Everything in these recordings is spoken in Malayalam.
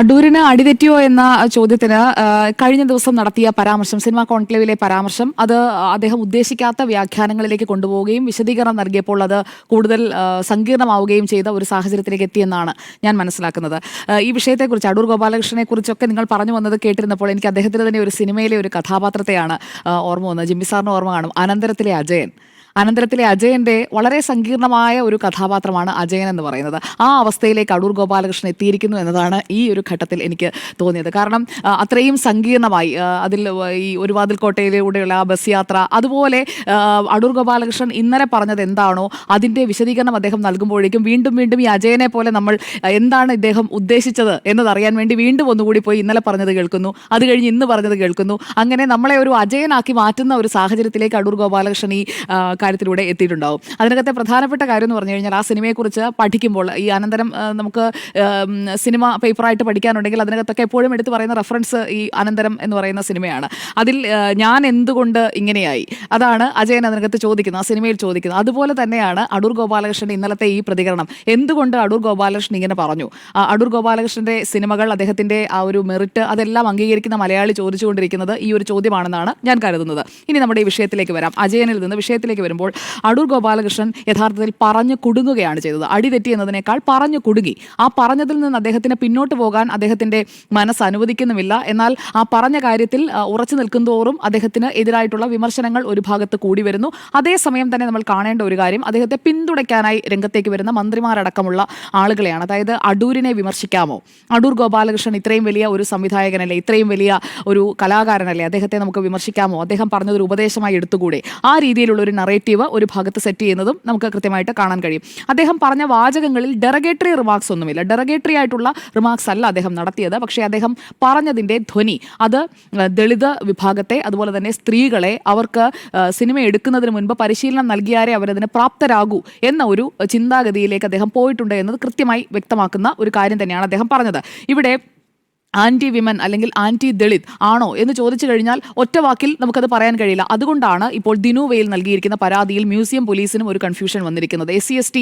അടൂരിന് അടിതെറ്റിയോ എന്ന ചോദ്യത്തിന് കഴിഞ്ഞ ദിവസം നടത്തിയ പരാമർശം, സിനിമാ കോൺക്ലേവിലെ പരാമർശം, അത് അദ്ദേഹം ഉദ്ദേശിക്കാത്ത വ്യാഖ്യാനങ്ങളിലേക്ക് കൊണ്ടുപോവുകയും വിശദീകരണം നൽകിയപ്പോൾ അത് കൂടുതൽ സങ്കീർണമാവുകയും ചെയ്ത ഒരു സാഹചര്യത്തിലേക്ക് എത്തിയെന്നാണ് ഞാൻ മനസ്സിലാക്കുന്നത്. ഈ വിഷയത്തെക്കുറിച്ച്, അടൂർ ഗോപാലകൃഷ്ണനെ കുറിച്ചൊക്കെ നിങ്ങൾ പറഞ്ഞു വന്നത് കേട്ടിരുന്നപ്പോൾ എനിക്ക് അദ്ദേഹത്തിന് തന്നെ ഒരു സിനിമയിലെ ഒരു കഥാപാത്രത്തെയാണ് ഓർമ്മ വന്നത്. ജിമ്മി സാറിന് ഓർമ്മ കാണും, അനന്തരത്തിലെ അജയൻ. അനന്തരത്തിലെ അജയന്റെ വളരെ സങ്കീർണമായ ഒരു കഥാപാത്രമാണ് അജയൻ എന്ന് പറയുന്നത്. ആ അവസ്ഥയിലേക്ക് അടൂർ ഗോപാലകൃഷ്ണൻ എത്തിയിരിക്കുന്നു എന്നതാണ് ഈ ഒരു ഘട്ടത്തിൽ എനിക്ക് തോന്നിയത്. കാരണം അത്രയും സങ്കീർണമായി അതിൽ ഈ ഒരു വാതിൽക്കോട്ടയിലൂടെയുള്ള ആ ബസ് യാത്ര, അതുപോലെ അടൂർ ഗോപാലകൃഷ്ണൻ ഇന്നലെ പറഞ്ഞത് എന്താണോ അതിന്റെ വിശദീകരണം അദ്ദേഹം നൽകുമ്പോഴേക്കും വീണ്ടും വീണ്ടും ഈ അജയനെ പോലെ നമ്മൾ എന്താണ് ഇദ്ദേഹം ഉദ്ദേശിച്ചത് എന്നതറിയാൻ വേണ്ടി വീണ്ടും ഒന്നുകൂടി പോയി ഇന്നലെ പറഞ്ഞത് കേൾക്കുന്നു, അത് കഴിഞ്ഞ് ഇന്ന് പറഞ്ഞത് കേൾക്കുന്നു. അങ്ങനെ നമ്മളെ ഒരു അജയനാക്കി മാറ്റുന്ന ഒരു സാഹചര്യത്തിലേക്ക് അടൂർ ഗോപാലകൃഷ്ണൻ ഈ കാര്യത്തിലൂടെ എത്തിയിട്ടുണ്ടാവും. അതിനകത്തെ പ്രധാനപ്പെട്ട കാര്യം എന്ന് പറഞ്ഞു കഴിഞ്ഞാൽ, ആ സിനിമയെക്കുറിച്ച് പഠിക്കുമ്പോൾ ഈ അനന്തരം നമുക്ക് സിനിമ പേപ്പറായിട്ട് പഠിക്കാനുണ്ടെങ്കിൽ അതിനകത്തൊക്കെ എപ്പോഴും എടുത്ത് പറയുന്ന റെഫറൻസ് ഈ അനന്തരം എന്ന് പറയുന്ന സിനിമയാണ്. അതിൽ ഞാൻ എന്തുകൊണ്ട് ഇങ്ങനെയായി, അതാണ് അജയൻ അതിനകത്ത് ചോദിക്കുന്നത്, ആ സിനിമയിൽ ചോദിക്കുന്നത്. അതുപോലെ തന്നെയാണ് അടൂർ ഗോപാലകൃഷ്ണൻ്റെ ഇന്നലത്തെ ഈ പ്രതികരണം. എന്തുകൊണ്ട് അടൂർ ഗോപാലകൃഷ്ണൻ ഇങ്ങനെ പറഞ്ഞു? അടൂർ ഗോപാലകൃഷ്ണൻ്റെ സിനിമകൾ, അദ്ദേഹത്തിൻ്റെ ആ ഒരു മെറിറ്റ്, അതെല്ലാം അംഗീകരിക്കുന്ന മലയാളി ചോദിച്ചുകൊണ്ടിരിക്കുന്നത് ഈ ഒരു ചോദ്യമാണെന്നാണ് ഞാൻ കരുതുന്നത്. ഇനി നമ്മുടെ ഈ വിഷയത്തിലേക്ക് വരാം. അജയനിൽ നിന്ന് വിഷയത്തിലേക്ക് വരുമ്പോൾ അടൂർ ഗോപാലകൃഷ്ണൻ യഥാർത്ഥത്തിൽ പറഞ്ഞു കുടുങ്ങുകയാണ് ചെയ്തത്. അടിതെറ്റി എന്നതിനേക്കാൾ പറഞ്ഞു കുടുങ്ങി. ആ പറഞ്ഞതിൽ നിന്ന് അദ്ദേഹത്തിന് പിന്നോട്ട് പോകാൻ അദ്ദേഹത്തിന്റെ മനസ്സ് അനുവദിക്കുന്നുമില്ല. എന്നാൽ ആ പറഞ്ഞ കാര്യത്തിൽ ഉറച്ചു നിൽക്കുന്തോറും അദ്ദേഹത്തിന് എതിരായിട്ടുള്ള വിമർശനങ്ങൾ ഒരു ഭാഗത്ത് കൂടി വരുന്നു. അതേസമയം തന്നെ നമ്മൾ കാണേണ്ട ഒരു കാര്യം, അദ്ദേഹത്തെ പിന്തുണയ്ക്കാനായി രംഗത്തേക്ക് വരുന്ന മന്ത്രിമാരടക്കമുള്ള ആളുകളെയാണ്. അതായത് അടൂരിനെ വിമർശിക്കാമോ? അടൂർ ഗോപാലകൃഷ്ണൻ ഇത്രയും വലിയ ഒരു സംവിധായകനല്ലേ, ഇത്രയും വലിയ ഒരു കലാകാരനല്ലേ, അദ്ദേഹത്തെ നമുക്ക് വിമർശിക്കാമോ? അദ്ദേഹം പറഞ്ഞതൊരു ഉപദേശമായി എടുത്തുകൂടെ? ആ രീതിയിലുള്ള ഒരു നറേറ്റീവ് ഒരു ഭാഗത്ത് സെറ്റ് ചെയ്യുന്നതും നമുക്ക് കൃത്യമായിട്ട് കാണാൻ കഴിയും. അദ്ദേഹം പറഞ്ഞ വാചകങ്ങളിൽ ഡെറഗേറ്ററി റിമാർക്സ് ഒന്നുമില്ല. ഡെറഗേറ്ററി ആയിട്ടുള്ള റിമാർക്സ് അല്ല അദ്ദേഹം നടത്തിയത്. പക്ഷേ അദ്ദേഹം പറഞ്ഞതിൻ്റെ ധ്വനി അത് ദളിത് വിഭാഗത്തെ, അതുപോലെ തന്നെ സ്ത്രീകളെ, അവർക്ക് സിനിമ എടുക്കുന്നതിന് മുൻപ് പരിശീലനം നൽകിയാലേ അവരതിന് പ്രാപ്തരാകൂ എന്ന ഒരു ചിന്താഗതിയിലേക്ക് അദ്ദേഹം പോയിട്ടുണ്ട് എന്നത് കൃത്യമായി വ്യക്തമാക്കുന്ന ഒരു കാര്യം തന്നെയാണ് അദ്ദേഹം പറഞ്ഞത്. ഇവിടെ ആൻറ്റി വിമൻ അല്ലെങ്കിൽ ആൻറ്റി ദളിത് ആണോ എന്ന് ചോദിച്ചു കഴിഞ്ഞാൽ ഒറ്റ വാക്കിൽ നമുക്കത് പറയാൻ കഴിയില്ല. അതുകൊണ്ടാണ് ഇപ്പോൾ ദിനുവയിൽ നൽകിയിരിക്കുന്ന പരാതിയിൽ മ്യൂസിയം പോലീസിനും ഒരു കൺഫ്യൂഷൻ വന്നിരിക്കുന്നത്. SC/ST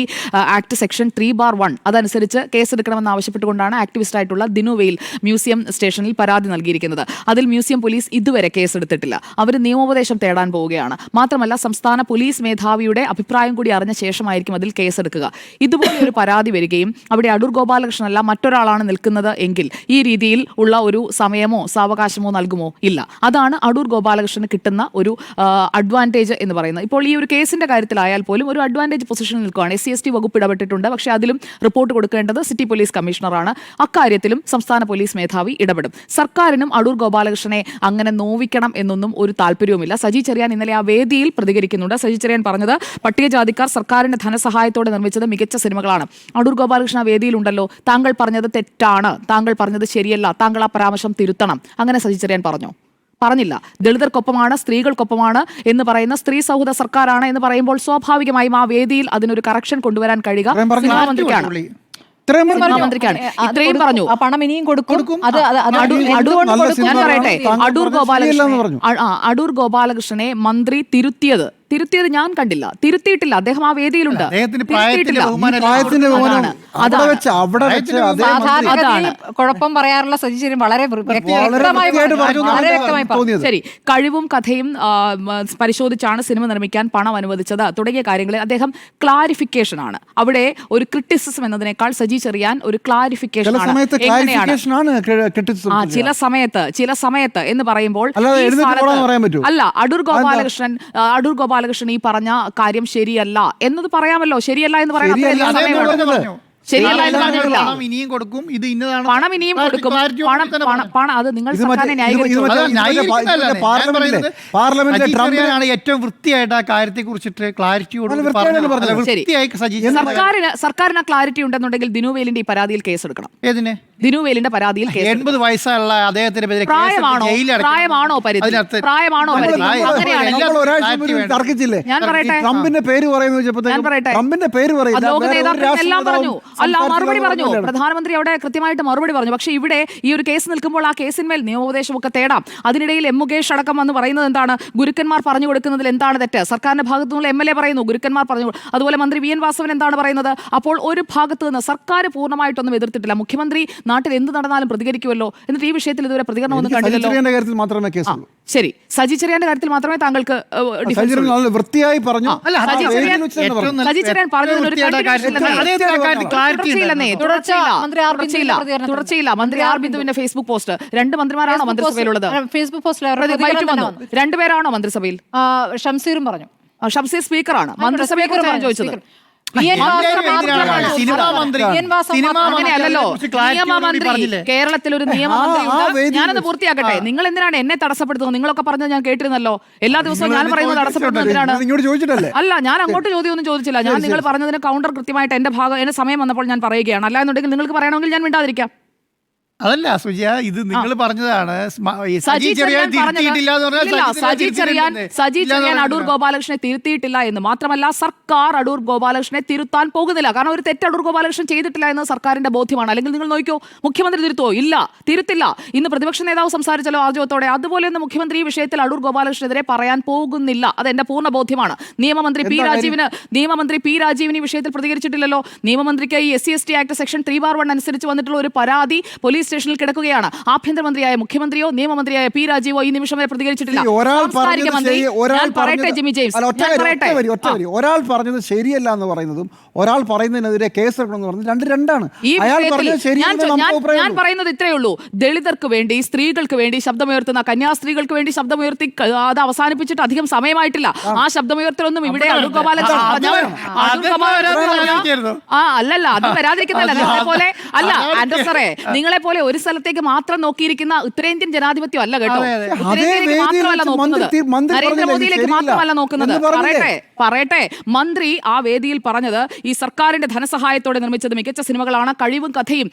ആക്ട് സെക്ഷൻ 3/1 അതനുസരിച്ച് കേസെടുക്കണമെന്ന് ആവശ്യപ്പെട്ടുകൊണ്ടാണ് ആക്ടിവിസ്റ്റായിട്ടുള്ള ദിനുവയിൽ മ്യൂസിയം സ്റ്റേഷനിൽ പരാതി നൽകിയിരിക്കുന്നത്. അതിൽ മ്യൂസിയം പോലീസ് ഇതുവരെ കേസെടുത്തിട്ടില്ല. അവർ നിയമോപദേശം തേടാൻ പോവുകയാണ്. മാത്രമല്ല, സംസ്ഥാന പോലീസ് മേധാവിയുടെ അഭിപ്രായം കൂടി അറിഞ്ഞ ശേഷമായിരിക്കും അതിൽ കേസെടുക്കുക. ഇതുപോലെ ഒരു പരാതി വരികയും അവിടെ അടൂർ ഗോപാലകൃഷ്ണനല്ല മറ്റൊരാളാണ് നിൽക്കുന്നത് എങ്കിൽ ഈ രീതിയിൽ ഉള്ള ഒരു സമയമോ സാവകാശമോ നൽകുമോ? ഇല്ല. അതാണ് അടൂർ ഗോപാലകൃഷ്ണന് കിട്ടുന്ന ഒരു അഡ്വാൻറ്റേജ് എന്ന് പറയുന്നത്. ഇപ്പോൾ ഈ ഒരു കേസിന്റെ കാര്യത്തിലായാൽ പോലും ഒരു അഡ്വാൻറ്റേജ് പൊസിഷനിൽ നിൽക്കുകയാണ്. SC/ST വകുപ്പ് ഇടപെട്ടിട്ടുണ്ട്. പക്ഷേ അതിലും റിപ്പോർട്ട് കൊടുക്കേണ്ടത് സിറ്റി പോലീസ് കമ്മീഷണറാണ്. അക്കാര്യത്തിലും സംസ്ഥാന പോലീസ് മേധാവി ഇടപെടും. സർക്കാരിനും അടൂർ ഗോപാലകൃഷ്ണനെ അങ്ങനെ നോവിക്കണം എന്നൊന്നും ഒരു താല്പര്യവുമില്ല. സജി ചെറിയാൻ ഇന്നലെ ആ വേദിയിൽ പ്രതികരിക്കുന്നുണ്ട്. സജി ചെറിയാൻ പറഞ്ഞത്, പട്ടികജാതിക്കാർ സർക്കാരിന്റെ ധനസഹായത്തോടെ നിർമ്മിച്ചത് മികച്ച സിനിമകളാണ്. അടൂർ ഗോപാലകൃഷ്ണൻ ആ വേദിയിലുണ്ടല്ലോ, താങ്കൾ പറഞ്ഞത് തെറ്റാണ്, താങ്കൾ പറഞ്ഞത് ശരിയല്ല, താങ്കൾ ആ പരാമർശം തിരുത്തണം, അങ്ങനെ സജി ചെറിയാൻ പറഞ്ഞില്ല. ദളിതർക്കൊപ്പമാണ്, സ്ത്രീകൾക്കൊപ്പമാണ് എന്ന് പറയുന്ന സ്ത്രീ സൗഹൃദ സർക്കാരാണ് എന്ന് പറയുമ്പോൾ സ്വാഭാവികമായും ആ വേദിയിൽ അതിനൊരു കറക്ഷൻ കൊണ്ടുവരാൻ കഴിയുക മന്ത്രിക്കാണ്. ഇത്രയും പറഞ്ഞു. പണം ഇനിയും കൊടുക്കും. ഞാൻ പറയട്ടെ, അടൂർ ഗോപാലകൃഷ്ണനെ മന്ത്രി തിരുത്തിയത് ഞാൻ കണ്ടില്ല. തിരുത്തിയിട്ടില്ല. അദ്ദേഹം ആ വേദിയിലുണ്ട്. കുഴപ്പം പറയാറുള്ള സജിചേരും വളരെ വ്യക്തമായി. ശരി, കഴിവും കഥയും പരിശോധിച്ചാണ് സിനിമ നിർമ്മിക്കാൻ പണം അനുവദിച്ചത് തുടങ്ങിയ കാര്യങ്ങളിൽ അദ്ദേഹം ക്ലാരിഫിക്കേഷൻ ആണ്. അവിടെ ഒരു ക്രിറ്റിസിസം എന്നതിനേക്കാൾ സജി ചെറിയാൻ ഒരു ക്ലാരിഫിക്കേഷൻ ആണ്. ചില സമയത്ത് എന്ന് പറയുമ്പോൾ അല്ല, അടൂർ ഗോപാലകൃഷ്ണൻ ഈ പറഞ്ഞ കാര്യം ശരിയല്ല എന്നത് പറയാമല്ലോ. ശരിയല്ല എന്ന് പറയാൻ പണം ഇനിയും കൊടുക്കും, പണം അത് നിങ്ങൾ പാർലമെന്റിലാണ് ഏറ്റവും വൃത്തിയായിട്ട് ആ കാര്യത്തെ കുറിച്ചിട്ട് ക്ലാരിറ്റി സർക്കാരിന് ക്ലാരിറ്റി ഉണ്ടെന്നുണ്ടെങ്കിൽ ദിനുവേലിന്റെ ഈ പരാതിയിൽ കേസെടുക്കണം. ഏതിനെ? ദിനുവേലിന്റെ പരാതിയിൽ 80 വയസ്സുള്ള അദ്ദേഹത്തിന്റെ പ്രായമാണോ പരിധി? തർക്കിച്ചില്ലേ? ട്രംപിന്റെ പേര് പറയുന്നു. എല്ലാം പറഞ്ഞു. അല്ല മറുപടി പറഞ്ഞു. പ്രധാനമന്ത്രി അവിടെ കൃത്യമായിട്ട് മറുപടി പറഞ്ഞു. പക്ഷേ ഇവിടെ ഈ ഒരു കേസ് നിൽക്കുമ്പോൾ ആ കേസിന്മേൽ നിയമോപദേശമൊക്കെ തേടാം. അതിനിടയിൽ എം മുകേഷ് അടക്കം വന്ന് പറയുന്നത് എന്താണ്? ഗുരുക്കന്മാർ പറഞ്ഞു കൊടുക്കുന്നതിൽ എന്താണ് തെറ്റ്? സർക്കാരിന്റെ ഭാഗത്തു നിന്നുള്ള MLA പറയുന്നു ഗുരുക്കന്മാർ പറഞ്ഞു. അതുപോലെ മന്ത്രി VN വാസവൻ എന്താണ് പറയുന്നത്? അപ്പോൾ ഒരു ഭാഗത്ത് നിന്ന് സർക്കാർ പൂർണ്ണമായിട്ടൊന്നും എതിർത്തിട്ടില്ല. മുഖ്യമന്ത്രി നാട്ടിൽ എന്ത് നടന്നാലും പ്രതികരിക്കുമല്ലോ. എന്നിട്ട് ഈ വിഷയത്തിൽ ഇതുവരെ പ്രതികരണമൊന്നും കണ്ടില്ലല്ലോ. കാര്യത്തിൽ മാത്രമേ കേസുള്ളൂ. ശരി, സജി ചെറിയാന്റെ കാര്യത്തിൽ മാത്രമേ താങ്കൾക്ക് വൃത്തിയായി പറഞ്ഞു. സജി ചെറിയാൻ പറഞ്ഞതിന് ഒരു തുടർച്ചയില്ല. മന്ത്രി ആർ ബിന്ദുവിന്റെ ഫേസ്ബുക്ക് പോസ്റ്റ്. 2 മന്ത്രിമാരാണോ മന്ത്രിസഭയിലുള്ളത്? ഫേസ്ബുക്ക് പോസ്റ്റിൽ രണ്ടുപേരാണോ മന്ത്രിസഭയിൽ? ഷംസീറും പറഞ്ഞു. ഷംസീർ സ്പീക്കറാണ്. മന്ത്രിസഭയെ കുറിച്ചാണ് ചോദിച്ചത്. അങ്ങനെയല്ലോ. നിയമമന്ത്രി, കേരളത്തിൽ ഒരു നിയമമന്ത്രി. ഞാനൊന്ന് പൂർത്തിയാക്കട്ടെ. നിങ്ങൾ എന്തിനാണ് എന്നെ തടസ്സപ്പെടുത്തുന്നത്? നിങ്ങളൊക്കെ പറഞ്ഞത് ഞാൻ കേട്ടിരുന്നല്ലോ. എല്ലാ ദിവസവും ഞാൻ പറയുന്നത് തടസ്സപ്പെടുന്നത് എന്തിനാണ്? അല്ല, ഞാൻ അങ്ങോട്ട് ചോദ്യമൊന്നും ചോദിച്ചില്ല. ഞാൻ നിങ്ങൾ പറഞ്ഞതിന് കൗണ്ടർ കൃത്യമായിട്ട് എന്റെ സമയം വന്നപ്പോൾ ഞാൻ പറയുകയാണ്. അല്ല എന്നുണ്ടെങ്കിൽ നിങ്ങൾക്ക് പറയണമെങ്കിൽ ഞാൻ മിണ്ടാതിരിക്കാം. അതല്ല സുജയ, ഇത് നിങ്ങൾ പറഞ്ഞതാണ്. സജി ചെറിയാൻ അടൂർ ഗോപാലകൃഷ്ണനെ തിരുത്തിയിട്ടില്ല എന്ന് മാത്രമല്ല, സർക്കാർ അടൂർ ഗോപാലകൃഷ്ണനെ തിരുത്താൻ പോകുന്നില്ല. കാരണം ഒരു തെറ്റ് അടൂർ ഗോപാലകൃഷ്ണൻ ചെയ്തിട്ടില്ല എന്ന് സർക്കാരിന്റെ ബോധ്യമാണ്. അല്ലെങ്കിൽ നിങ്ങൾ നോക്കിയോ, മുഖ്യമന്ത്രി തിരുത്തുവോ? ഇല്ല, തിരുത്തില്ല. ഇന്ന് പ്രതിപക്ഷ നേതാവ് സംസാരിച്ചല്ലോ ആർജവത്തോടെ. അതുപോലെ ഒന്ന് മുഖ്യമന്ത്രി ഈ വിഷയത്തിൽ അടൂർ ഗോപാലകൃഷ്ണനെതിരെ പറയാൻ പോകുന്നില്ല. അത് എന്റെ പൂർണ്ണ ബോധ്യമാണ്. നിയമമന്ത്രി പി രാജീവിന് ഈ വിഷയത്തിൽ പ്രതികരിച്ചിട്ടില്ലല്ലോ. നിയമമന്ത്രിക്ക് ഈ SC/ST ആക്ട് സെക്ഷൻ 3/1 അനുസരിച്ച് വന്നിട്ടുള്ള ഒരു പരാതി പോലീസ് സ്റ്റേഷനിൽ കിടക്കുകയാണ്. ആഭ്യന്തരമന്ത്രിയായ മുഖ്യമന്ത്രിയോ നിയമമന്ത്രിയായ പി രാജീവോ ഈ നിമിഷം വരെ പ്രതികരിച്ചിട്ടില്ല. ഒരാൾ പറഞ്ഞത് ശരിയല്ല എന്ന് പറയുന്നതും ഒരാൾ പറയുന്നതിനെതിരെ കേസെടുക്കണമെന്ന് പറഞ്ഞത് രണ്ടാണ്. ഞാൻ പറയുന്നത് ഇത്രയേ ഉള്ളൂ. ദളിതർക്ക് വേണ്ടി, സ്ത്രീകൾക്ക് വേണ്ടി ശബ്ദമുയർത്തുന്ന, കന്യാസ്ത്രീകൾക്ക് വേണ്ടി ശബ്ദമുയർത്തി അത് അവസാനിപ്പിച്ചിട്ട് അധികം സമയമായിട്ടില്ല. ആ ശബ്ദമുയർത്തലൊന്നും ഇവിടെ അടൂർ ഗോപാലകൃഷ്ണൻ അല്ലല്ല, അത് വരാതിരിക്കുന്നല്ല. നിങ്ങളെപ്പോലെ അല്ല ആൻഡ്രൂ സാറേ, നിങ്ങളെപ്പോലെ ഒരു സ്ഥലത്തേക്ക് മാത്രം നോക്കിയിരിക്കുന്ന ഉത്തരേന്ത്യൻ ജനാധിപത്യം അല്ല കേട്ടോ. ഉത്തരേന്ത്യയിലേക്ക് മാത്രമല്ല നോക്കുന്നത്, നരേന്ദ്രമോദിയിലേക്ക് മാത്രമല്ല നോക്കുന്നത്. പറയട്ടെ, മന്ത്രി ആ വേദിയിൽ പറഞ്ഞത് ഈ സർക്കാരിന്റെ ധനസഹായത്തോടെ നിർമ്മിച്ചത് മികച്ച സിനിമകളാണ്, കഴിവും കഥയും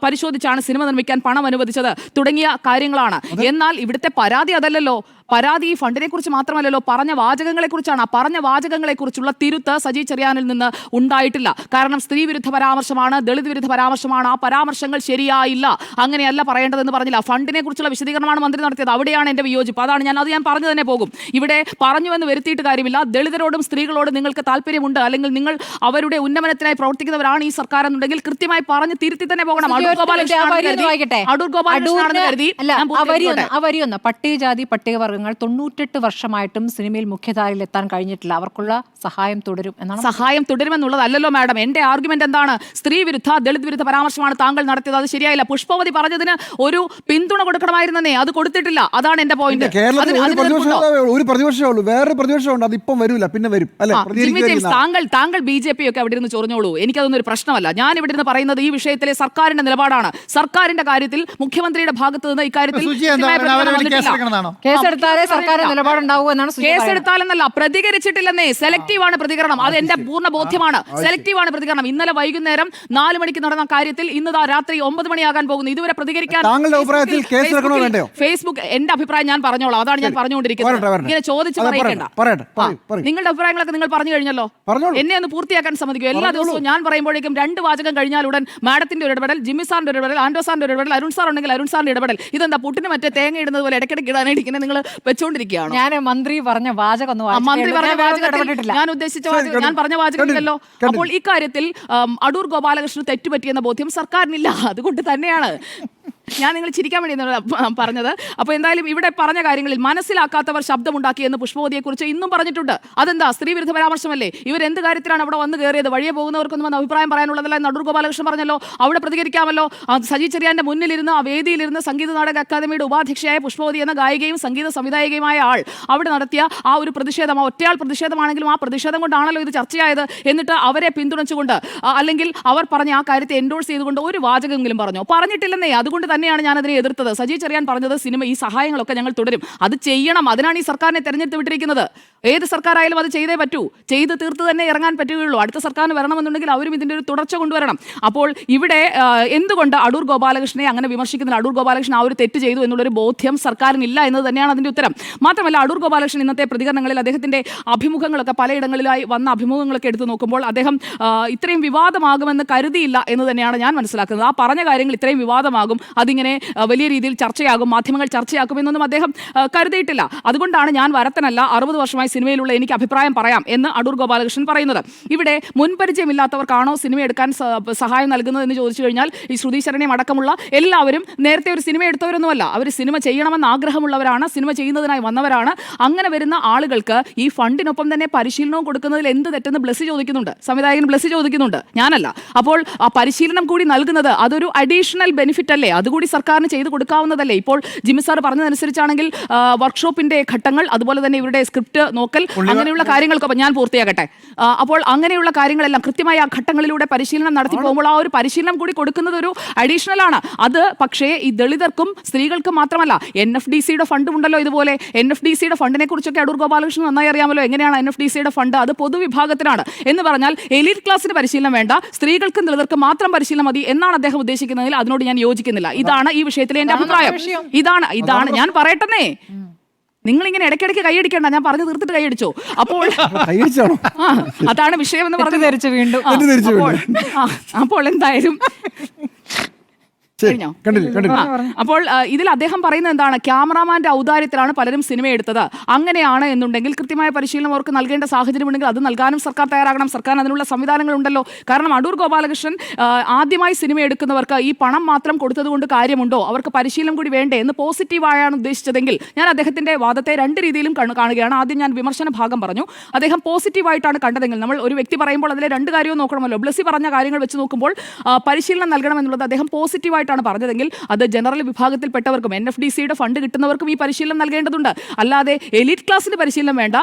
പരിശോധിച്ചാണ് സിനിമ നിർമ്മിക്കാൻ പണം അനുവദിച്ചത് തുടങ്ങിയ കാര്യങ്ങളാണ്. എന്നാൽ ഇവിടുത്തെ പരാതി അതല്ലല്ലോ. പരാതി ഈ ഫണ്ടിനെ കുറിച്ച് മാത്രമല്ലല്ലോ, പറഞ്ഞ വാചകങ്ങളെ കുറിച്ചാണ്. ആ പറഞ്ഞ വാചകങ്ങളെ കുറിച്ചുള്ള തിരുത്ത് സജി ചെറിയാനിൽ നിന്ന് ഉണ്ടായിട്ടില്ല. കാരണം സ്ത്രീ വിരുദ്ധ പരാമർശമാണ്, ദളിത് വിരുദ്ധ പരാമർശമാണ്. ആ പരാമർശങ്ങൾ ശരിയായില്ല, അങ്ങനെയല്ല പറയേണ്ടതെന്ന് പറഞ്ഞില്ല. ഫണ്ടിനെ കുറിച്ചുള്ള വിശദീകരണമാണ് മന്ത്രി നടത്തിയത്. അവിടെയാണ് എന്റെ വിയോജിപ്പ്. അതാണ് ഞാൻ പറഞ്ഞു തന്നെ പോകും. ഇവിടെ പറഞ്ഞുവെന്ന് വരുത്തിയിട്ട് കാര്യമില്ല. ദളിതരോടും സ്ത്രീകളോടും നിങ്ങൾക്ക് താല്പര്യമുണ്ട്, അല്ലെങ്കിൽ നിങ്ങൾ അവരുടെ ഉന്നമനത്തിനായി പ്രവർത്തിക്കുന്നവരാണ് ഈ സർക്കാർ എന്നുണ്ടെങ്കിൽ കൃത്യമായി പറഞ്ഞ് തിരുത്തി തന്നെ പോകണം. അടൂർ ഗോപാലകൃഷ്ണൻ കരുതി പട്ടികജാതി പട്ടികവർഗ 98 വർഷമായിട്ടും സിനിമയിൽ മുഖ്യധാരയിൽ എത്താൻ കഴിഞ്ഞിട്ടില്ല. അവർക്കുള്ള സഹായം തുടരും എന്നാണ്. സഹായം തുടരുമെന്നുള്ളതല്ലോ മാഡം. എന്റെ ആർഗ്യുമെന്റ് എന്താണ്? സ്ത്രീ വിരുദ്ധ, ദളിത് വിരുദ്ധ പരാമർശമാണ് താങ്കൾ നടത്തിയത്, അത് ശരിയായില്ല. പുഷ്പവതി പറഞ്ഞതിന് ഒരു പിന്തുണ കൊടുക്കണമായിരുന്നേ, അത് കൊടുത്തിട്ടില്ല. അതാണ് എന്റെ പോയിന്റ്. ഒരു പ്രതിപക്ഷമുള്ളൂ, വേറെ പ്രതിപക്ഷമുണ്ട്, അതിപ്പം വരില്ല, പിന്നെ വരും. താങ്കൾ BJP ഒക്കെ അവിടെ ഇരുന്ന് ചൊറിഞ്ഞോളൂ, എനിക്കതൊന്നും ഒരു പ്രശ്നമല്ല. ഞാൻ ഇവിടെ നിന്ന് പറയുന്നത് ഈ വിഷയത്തിലെ സർക്കാരിന്റെ നിലപാടാണ്. സർക്കാരിന്റെ കാര്യത്തിൽ മുഖ്യമന്ത്രിയുടെ ഭാഗത്ത് നിന്ന് ഇക്കാര്യത്തിൽ കേസെടുത്താലെന്നല്ല, പ്രതികരിച്ചിട്ടില്ലെന്നേ. സെലക്റ്റീവാണ് പ്രതികരണം. അത് എന്റെ പൂർണ്ണ ബോധ്യമാണ്. സെലക്റ്റീവാണ് പ്രതികരണം. ഇന്നലെ വൈകുന്നേരം 4 മണിക്ക് നടന്ന കാര്യത്തിൽ ഇന്ന് രാത്രി 9 മണിയാകാൻ പോകുന്നു. ഇതുവരെ പ്രതികരിക്കാൻ ഫേസ്ബുക്ക് എന്റെ അഭിപ്രായം ഞാൻ പറഞ്ഞോളാം. അതാണ് ഞാൻ പറഞ്ഞുകൊണ്ടിരിക്കുന്നത്. ഇങ്ങനെ ചോദിച്ചു പറയണ്ട. നിങ്ങളുടെ അഭിപ്രായങ്ങളൊക്കെ നിങ്ങൾ പറഞ്ഞു കഴിഞ്ഞല്ലോ. എന്നെ ഒന്ന് പൂർത്തിയാക്കാൻ സമ്മതിക്കും. എല്ലാ ദിവസവും ഞാൻ പറയുമ്പോഴേക്കും 2 വാചകം കഴിഞ്ഞാൽ ഉടൻ മാഡത്തിന്റെ ഒരു ഇടപെടൽ, ജിമ്മി സാറിന്റെ ഒരു ഇടപെടൽ, ആൻഡോ സാറിന്റെ ഒരു ഇടപെടൽ, അരുൺ സാർ ഉണ്ടെങ്കിൽ അരുൺ സാറിന്റെ ഇടപെടൽ. ഇതെന്താ പുട്ടിന് മറ്റേ തേങ്ങ ഇടുന്നത് പോലെ ഇടയ്ക്കിടയ്ക്ക് ഇടാനായിട്ട് ഇങ്ങനെ നിങ്ങൾ വെച്ചോണ്ടിരിക്കുകയാണ്. ഞാൻ മന്ത്രി പറഞ്ഞ വാചകം ഞാൻ ഉദ്ദേശിച്ച ഞാൻ പറഞ്ഞ വാചകമില്ലല്ലോ. അപ്പോൾ ഇക്കാര്യത്തിൽ അടൂർ ഗോപാലകൃഷ്ണൻ തെറ്റുപറ്റിയെന്ന ബോധ്യം സർക്കാരിനില്ല. അതുകൊണ്ട് തന്നെയാണ് ഞാൻ നിങ്ങൾ ചിരിക്കാൻ വേണ്ടി പറഞ്ഞത്. അപ്പോൾ എന്തായാലും ഇവിടെ പറഞ്ഞ കാര്യങ്ങളിൽ മനസ്സിലാക്കാത്തവർ ശബ്ദമുണ്ടാക്കിയെന്ന് പുഷ്പവതിയെക്കുറിച്ച് ഇന്നും പറഞ്ഞിട്ടുണ്ട്. അതെന്താ സ്ത്രീ വിരുദ്ധ പരാമർശമല്ലേ? ഇവരെന്ത് കാര്യത്തിലാണ് അവിടെ വന്ന് കയറിയത്? വഴിയെ പോകുന്നവർക്കൊന്നും വന്ന് അഭിപ്രായം പറയാനുള്ളതല്ല എന്ന് അടൂർ ഗോപാലകൃഷ്ണൻ പറഞ്ഞല്ലോ. അവിടെ പ്രതികരിക്കാമല്ലോ. സജി ചെറിയാന്റെ മുന്നിലിരുന്ന്, ആ വേദിയിലിരുന്ന് സംഗീത നാടക അക്കാദമിയുടെ ഉപാധ്യക്ഷയായ പുഷ്പവതി എന്ന ഗായികയും സംഗീത സംവിധായകയുമായ ആൾ അവിടെ നടത്തിയ ആ ഒരു പ്രതിഷേധം, ആ ഒറ്റയാൾ പ്രതിഷേധമാണെങ്കിലും ആ പ്രതിഷേധം കൊണ്ടാണല്ലോ ഇത് ചർച്ചയായത്. എന്നിട്ട് അവരെ പിന്തുണച്ചുകൊണ്ട് അല്ലെങ്കിൽ അവർ പറഞ്ഞ ആ കാര്യത്തെ എൻഡോഴ്സ് ചെയ്തുകൊണ്ട് ഒരു വാചകമെങ്കിലും പറഞ്ഞിട്ടില്ലെന്നേ. അതുകൊണ്ട് തന്നെയാണ് ഞാൻ അതിനെ എതിർത്തത്. സജി ചെറിയാൻ പറഞ്ഞത് സിനിമ ഈ സഹായങ്ങളൊക്കെ ഞങ്ങൾ തുടരും, അത് ചെയ്യണം, അതിനാണ് ഈ സർക്കാരിനെ തെരഞ്ഞെടുത്ത് വിട്ടിരിക്കുന്നത്. ഏത് സർക്കാരായാലും അത് ചെയ്തേ പറ്റൂ, ചെയ്ത് തീർത്ത് തന്നെ ഇറങ്ങാൻ പറ്റുകയുള്ളൂ. അടുത്ത സർക്കാരിന് വരണമെന്നുണ്ടെങ്കിൽ അവരും ഇതിൻ്റെ ഒരു തുടർച്ച കൊണ്ടുവരണം. അപ്പോൾ ഇവിടെ എന്തുകൊണ്ട് അടൂർ ഗോപാലകൃഷ്ണനെ അങ്ങനെ വിമർശിക്കുന്നില്ല? അടൂർ ഗോപാലകൃഷ്ണൻ ആ ഒരു തെറ്റ് ചെയ്തു എന്നുള്ളൊരു ബോധ്യം സർക്കാരിനില്ല എന്നത് തന്നെയാണ് അതിൻ്റെ ഉത്തരം. മാത്രമല്ല അടൂർ ഗോപാലകൃഷ്ണൻ ഇന്നത്തെ പ്രതികരണങ്ങളിൽ അദ്ദേഹത്തിൻ്റെ അഭിമുഖങ്ങളൊക്കെ പലയിടങ്ങളിലായി വന്ന അഭിമുഖങ്ങളൊക്കെ എടുത്തു നോക്കുമ്പോൾ അദ്ദേഹം ഇത്രയും വിവാദമാകുമെന്ന് കരുതിയില്ല എന്ന് തന്നെയാണ് ഞാൻ മനസ്സിലാക്കുന്നത്. ആ പറഞ്ഞ കാര്യങ്ങൾ ഇത്രയും വിവാദമാകും, അതിങ്ങനെ വലിയ രീതിയിൽ ചർച്ചയാകും, മാധ്യമങ്ങൾ ചർച്ചയാക്കുമെന്നൊന്നും അദ്ദേഹം കരുതിയിട്ടില്ല. അതുകൊണ്ടാണ് ഞാൻ വരത്തനല്ല, 60 വർഷമായി സിനിമയിലുള്ള എനിക്ക് അഭിപ്രായം പറയാം എന്ന് അടൂർ ഗോപാലകൃഷ്ണൻ പറയുന്നത്. ഇവിടെ മുൻപരിചയമില്ലാത്തവർക്കാണോ സിനിമ എടുക്കാൻ സഹായം നൽകുന്നത് എന്ന് ചോദിച്ചു കഴിഞ്ഞാൽ ഈ ശ്രുതി ശരണയും അടക്കമുള്ള എല്ലാവരും നേരത്തെ ഒരു സിനിമ എടുത്തവരൊന്നുമല്ല. അവർ സിനിമ ചെയ്യണമെന്ന് ആഗ്രഹമുള്ളവരാണ്, സിനിമ ചെയ്യുന്നതിനായി വന്നവരാണ്. അങ്ങനെ വരുന്ന ആളുകൾക്ക് ഈ ഫണ്ടിനൊപ്പം തന്നെ പരിശീലനവും കൊടുക്കുന്നതിൽ എന്ത് തെറ്റെന്ന് ബ്ലസ്സി ചോദിക്കുന്നുണ്ട്, സംവിധായകൻ ബ്ലസ്സി ചോദിക്കുന്നുണ്ട്, ഞാനല്ല. അപ്പോൾ ആ പരിശീലനം കൂടി നൽകുന്നത് അതൊരു അഡീഷണൽ ബെനിഫിറ്റ് അല്ലേ? അതുകൂടി സർക്കാരിന് ചെയ്തു കൊടുക്കാവുന്നതല്ലേ? ഇപ്പോൾ ജിമ്മി സാർ പറഞ്ഞതനുസരിച്ചാണെങ്കിൽ വർക്ക്ഷോപ്പിന്റെ ഘട്ടങ്ങൾ, അതുപോലെ തന്നെ ഇവരുടെ സ്ക്രിപ്റ്റ് നോക്കൽ, അങ്ങനെയുള്ള കാര്യങ്ങൾക്കൊപ്പം ഞാൻ പൂർത്തിയാകട്ടെ. അപ്പോൾ അങ്ങനെയുള്ള കാര്യങ്ങളെല്ലാം കൃത്യമായി ആ ഘട്ടങ്ങളിലൂടെ പരിശീലനം നടത്തി പോകുമ്പോൾ ആ ഒരു പരിശീലനം കൂടി കൊടുക്കുന്നത് ഒരു അഡീഷണൽ ആണ്. അത് പക്ഷേ ഈ ദളിതർക്കും സ്ത്രീകൾക്കും മാത്രമല്ല, NFDCയുടെ ഫണ്ടും ഉണ്ടല്ലോ. ഇതുപോലെ NFDCയുടെ ഫണ്ടിനെ കുറിച്ചൊക്കെ അടൂർ ഗോപാലകൃഷ്ണൻ നന്നായി അറിയാമല്ലോ. എങ്ങനെയാണ് NFDCയുടെ ഫണ്ട്? അത് പൊതുവിഭാഗത്തിനാണ് എന്ന് പറഞ്ഞാൽ എലീറ്റ് ക്ലാസ്സിന് പരിശീലനം വേണ്ട, സ്ത്രീകൾക്കും ദളിതർക്കും മാത്രം പരിശീലനം മതി എന്നാണ് അദ്ദേഹം ഉദ്ദേശിക്കുന്നതിൽ അതിനോട് ഞാൻ യോജിക്കുന്നില്ല. ഇതാണ് ഈ വിഷയത്തിലെ എന്റെ അഭിപ്രായം. ഇതാണ് ഞാൻ പറയട്ടെ. നിങ്ങളിങ്ങനെ ഇടയ്ക്കിടയ്ക്ക് കൈയടിക്കണ്ട, ഞാൻ പറഞ്ഞു തീർത്തിട്ട് കൈയടിച്ചോ. അപ്പോൾ അതാണ് വിഷയം എന്ന് പറഞ്ഞു വീണ്ടും. അപ്പോൾ എന്തായാലും അപ്പോൾ ഇതിൽ അദ്ദേഹം പറയുന്നത് എന്താണ്? ക്യാമറാമാന്റെ ഔദാര്യത്തിലാണ് പലരും സിനിമ എടുത്തത്. അങ്ങനെയാണ് എന്നുണ്ടെങ്കിൽ കൃത്യമായ പരിശീലനം അവർക്ക് നൽകേണ്ട സാഹചര്യം ഉണ്ടെങ്കിൽ അത് നൽകാനും സർക്കാർ തയ്യാറാകണം. സർക്കാർ അതിനുള്ള സംവിധാനങ്ങൾ ഉണ്ടല്ലോ. കാരണം അടൂർ ഗോപാലകൃഷ്ണൻ ആദ്യമായി സിനിമ എടുക്കുന്നവർക്ക് ഈ പണം മാത്രം കൊടുത്തതുകൊണ്ട് കാര്യമുണ്ടോ? അവർക്ക് പരിശീലനം കൂടി വേണ്ടേ എന്ന് പോസിറ്റീവായാണ് ഉദ്ദേശിച്ചതെങ്കിൽ ഞാൻ അദ്ദേഹത്തിന്റെ വാദത്തെ രണ്ട് രീതിയിലും കാണുകയാണ്. ആദ്യം ഞാൻ വിമർശന ഭാഗം പറഞ്ഞു, അദ്ദേഹം പോസിറ്റീവായിട്ടാണ് കണ്ടതെങ്കിൽ, നമ്മൾ ഒരു വ്യക്തി പറയുമ്പോൾ അതിലെ രണ്ട് കാര്യവും നോക്കണമല്ലോ. ബ്ലസ്സി പറഞ്ഞ കാര്യങ്ങൾ വെച്ച് നോക്കുമ്പോൾ പരിശീലനം നൽകണം എന്നുള്ളത് അദ്ദേഹം പോസിറ്റീവായിട്ടാണ് പറഞ്ഞതെങ്കിൽ അത് ജനറൽ വിഭാഗത്തിൽപ്പെട്ടവർക്കും NFDCയുടെ ഫണ്ട് കിട്ടുന്നവർക്കും ഈ പരിശീലനം നൽകേണ്ടതുണ്ട്. അല്ലാതെ എലീറ്റ് ക്ലാസ്സിന് പരിശീലനം വേണ്ട,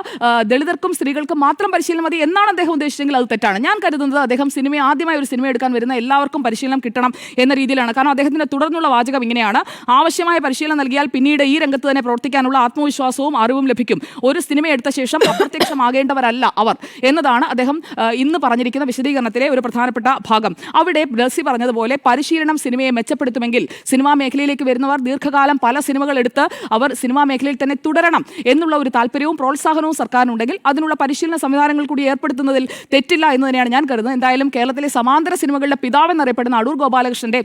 ദളിതർക്കും സ്ത്രീകൾക്കും മാത്രം പരിശീലനം മതി എന്നാണ് അദ്ദേഹം ഉദ്ദേശിച്ചെങ്കിൽ അത് തെറ്റാണ്. ഞാൻ കരുതുന്നത് അദ്ദേഹം ആദ്യമായി ഒരു സിനിമ എടുക്കാൻ വരുന്ന എല്ലാവർക്കും പരിശീലനം കിട്ടണം എന്ന രീതിയിലാണ്. കാരണം അദ്ദേഹത്തിന്റെ തുടർന്നുള്ള വാചകം ഇങ്ങനെയാണ്: ആവശ്യമായ പരിശീലനം നൽകിയാൽ പിന്നീട് ഈ രംഗത്ത് തന്നെ പ്രവർത്തിക്കാനുള്ള ആത്മവിശ്വാസവും അറിവും ലഭിക്കും. ഒരു സിനിമ എടുത്ത ശേഷം അപ്രത്യക്ഷമാകേണ്ടവരല്ല അവർ എന്നതാണ് അദ്ദേഹം ഇന്ന് പറഞ്ഞിരിക്കുന്ന വിശദീകരണത്തിലെ ഒരു പ്രധാനപ്പെട്ട ഭാഗം. അവിടെ ബ്ലസ്സി പറഞ്ഞതുപോലെ പരിശീലനം സിനിമയെ മെച്ചപ്പെടുത്തുമെങ്കിൽ സിനിമാ മേഖലയിലേക്ക് വരുന്നവർ ദീർഘകാലം പല സിനിമകൾ എടുത്ത് അവർ സിനിമാ മേഖലയിൽ തന്നെ തുടരണം എന്നുള്ള ഒരു താല്പര്യവും പ്രോത്സാഹനവും സർക്കാരിനുണ്ടെങ്കിൽ അതിനുള്ള പരിശീലന സംവിധാനങ്ങൾ കൂടി ഏർപ്പെടുത്തുന്നതിൽ തെറ്റില്ല എന്ന് തന്നെയാണ് ഞാൻ കരുതുന്നത്. എന്തായാലും കേരളത്തിലെ സമാന്തര സിനിമകളുടെ പിതാവെന്നറിയപ്പെടുന്ന അടൂർ ഗോപാലകൃഷ്ണന്റെ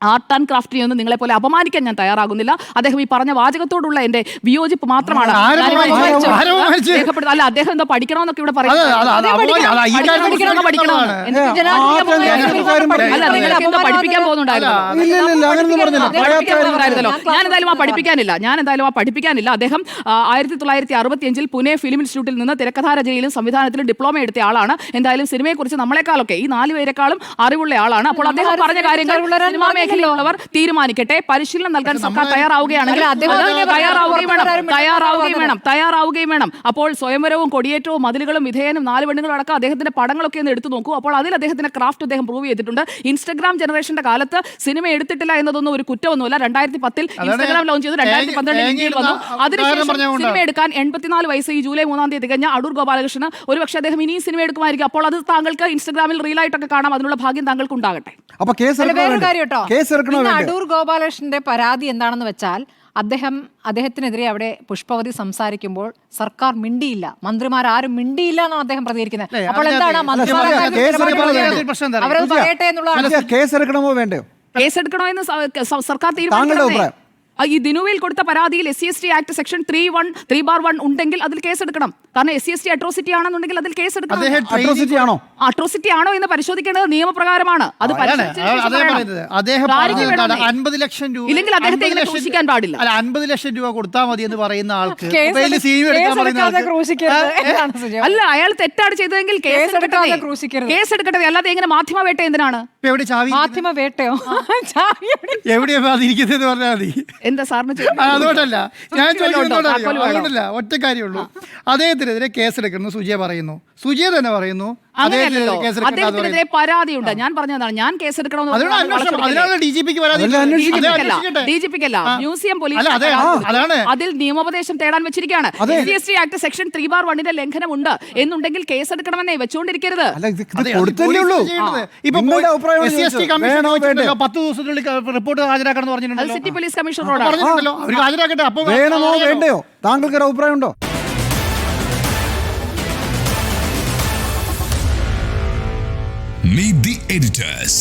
ആർട്ട് ആൻഡ് ക്രാഫ്റ്റിനെ ഒന്നും നിങ്ങളെ പോലെ അപമാനിക്കാൻ ഞാൻ തയ്യാറാകുന്നില്ല. അദ്ദേഹം ഈ പറഞ്ഞ വാചകത്തോടുള്ള എന്റെ വിയോജിപ്പ് മാത്രമാണ്. അല്ല, അദ്ദേഹം എന്തോ പഠിക്കണമെന്നൊക്കെ ഇവിടെ പറയുന്നത്. പഠിപ്പിക്കാൻ പോകുന്നുണ്ടായിരുന്നല്ലോ. ഞാൻ എന്തായാലും ആ പഠിപ്പിക്കാനില്ല. അദ്ദേഹം 1965 പുനെ ഫിലിം ഇൻസ്റ്റിറ്റ്യൂട്ടിൽ നിന്ന് തിരക്കഥാരചനയിലും സംവിധാനത്തിലും ഡിപ്ലോമ എടുത്ത ആളാണ്. എന്തായാലും സിനിമയെക്കുറിച്ച് നമ്മളെക്കാളൊക്കെ ഈ 4 പേരെക്കാളും അറിവുള്ള ആളാണ്. അപ്പോൾ അദ്ദേഹം പറഞ്ഞ കാര്യങ്ങൾ സിനിമാ മേഖലയിലുള്ളവർ തീരുമാനിക്കട്ടെ. പരിശീലനം നൽകാൻ സർക്കാർ തയ്യാറാവുകയാണെങ്കിൽ തയ്യാറാവുകയും വേണം. അപ്പോൾ സ്വയംവരവും കൊടിയേറ്റവും മതിലുകളും വിധേയനും 4 പെണ്ണുകളും അടക്കം അദ്ദേഹത്തിന്റെ പടങ്ങളൊക്കെ ഒന്ന് എടുത്തു നോക്കൂ. അപ്പോൾ അതിൽ അദ്ദേഹത്തിന്റെ ക്രാഫ്റ്റ് അദ്ദേഹം പ്രൂവ് ചെയ്തിട്ടുണ്ട്. ഇൻസ്റ്റഗ്രാം ജനറേഷന്റെ കാലത്ത് സിനിമ എടുത്തിട്ടില്ല എന്നതൊന്നും ഒരു കുറ്റമൊന്നുമല്ല. 2010 ഇൻസ്റ്റഗ്രാം ലോഞ്ച് ചെയ്തു, 2012 ഇന്ത്യയിൽ വന്നു. അതിനുശേഷം സിനിമ എടുക്കാൻ 84 വയസ്സ് ഈ ജൂലൈ 3-ാം തീയതി തികഞ്ഞ അടൂർ ഗോപാലകൃഷ്ണന് ഒരുപക്ഷെ അദ്ദേഹം ഇനിയും സിനിമ എടുക്കുമായിരിക്കും. അപ്പോൾ അത് താങ്കൾക്ക് ഇൻസ്റ്റഗ്രാമിൽ റീലായിട്ടൊക്കെ കാണാം. അതിനുള്ള ഭാഗ്യം താങ്കൾക്ക് ഉണ്ടാകട്ടെ. അടൂർ ഗോപാലകൃഷ്ണന്റെ പരാതി എന്താണെന്ന് വെച്ചാൽ അദ്ദേഹത്തിനെതിരെ അവിടെ പുഷ്പവതി സംസാരിക്കുമ്പോൾ സർക്കാർ മിണ്ടിയില്ല, മന്ത്രിമാരും മിണ്ടിയില്ല എന്നാണ് അദ്ദേഹം പ്രതികരിക്കുന്നത്. അപ്പോൾ എന്താണ് അവരത് പറയട്ടെ എന്നുള്ള കേസെടുക്കണമോ വേണ്ടയോ? കേസെടുക്കണോ എന്ന് സർക്കാർ തീരുമാനിക്കണമേ. ഈ ദിനുവിൽ കൊടുത്ത പരാതിയിൽ SC/ST ആക്ട് സെക്ഷൻ 3(1) ഉണ്ടെങ്കിൽ അതിൽ കേസെടുക്കണം. കാരണം SC/ST അട്രോസിറ്റി ആണെന്നുണ്ടെങ്കിൽ അതിൽ കേസെടുക്കണം. അട്രോസിറ്റി ആണോ എന്ന് പരിശോധിക്കേണ്ടത് നിയമപ്രകാരമാണ്. അത് ഇല്ലെങ്കിൽ അദ്ദേഹത്തെ ഇങ്ങനെ ക്രൂശിക്കാൻ പാടില്ല. 50 ലക്ഷം രൂപ കൊടുത്താൽ മതി എന്ന് പറയുന്ന ആൾക്ക് അല്ല, അയാൾ തെറ്റാണ് ചെയ്തതെങ്കിൽ കേസെടുക്കട്ടെ. അല്ലാതെ എങ്ങനെ മാധ്യമ വേട്ട എന്തിനാണ്? മാധ്യമ വേട്ടയോ എവിടെയാ ഇരിക്കുന്നത് പറഞ്ഞാൽ മതി. എന്താ സാറിന് അതുകൊണ്ടല്ല ഞാൻ ചോദിക്കുന്നതല്ല, ഒറ്റ കാര്യമുള്ളൂ. അദ്ദേഹത്തിനെതിരെ കേസെടുക്കണം സുജിയ പറയുന്നു. സുജിയ തന്നെ പറയുന്നു അങ്ങനെയല്ലോ, കേസെടുക്കണ്ട എന്ന് അദ്ദേഹത്തിനെതിരെ പരാതിയുണ്ട്. ഞാൻ പറഞ്ഞതാണ്, ഞാൻ കേസെടുക്കണമെന്ന് അതിനാണ് അന്വേഷണം. അതിനാണ് DGP ക്ക് പരാതി. അതല്ല അന്വേഷിക്കട്ടെ. DGP-ക്കല്ല, മ്യൂസിയം പോലീസ് അല്ല, അതാണ്. അതിൽ നിയമോപദേശം തേടാൻ വെച്ചിരിക്കുകയാണ്. SC ആക്ട് സെക്ഷൻ 3/1 ലംഘനമുണ്ട് എന്നുണ്ടെങ്കിൽ കേസെടുക്കണമെന്നേ, വെച്ചുകൊണ്ടിരിക്കരുത്. അല്ല, ഇത് കൊടുത്തല്ലേ ഉള്ളൂ. നിങ്ങളുടെ അഭിപ്രായം വേണോ വേണ്ടയോ? 10 ദിവസത്തിനുള്ളിൽ റിപ്പോർട്ട് ഹാജരാക്കണം അത് പറഞ്ഞിട്ടുണ്ടല്ലോ. സിറ്റി പോലീസ് കമ്മീഷണറോട് പറഞ്ഞിട്ടുണ്ടല്ലോ, അവർക്ക് ഹാജരാക്കട്ടെ. അപ്പൊ വേണമോ വേണ്ടയോ? താങ്കൾക്കൊരു അഭിപ്രായം ഉണ്ടോ? Meet the editors.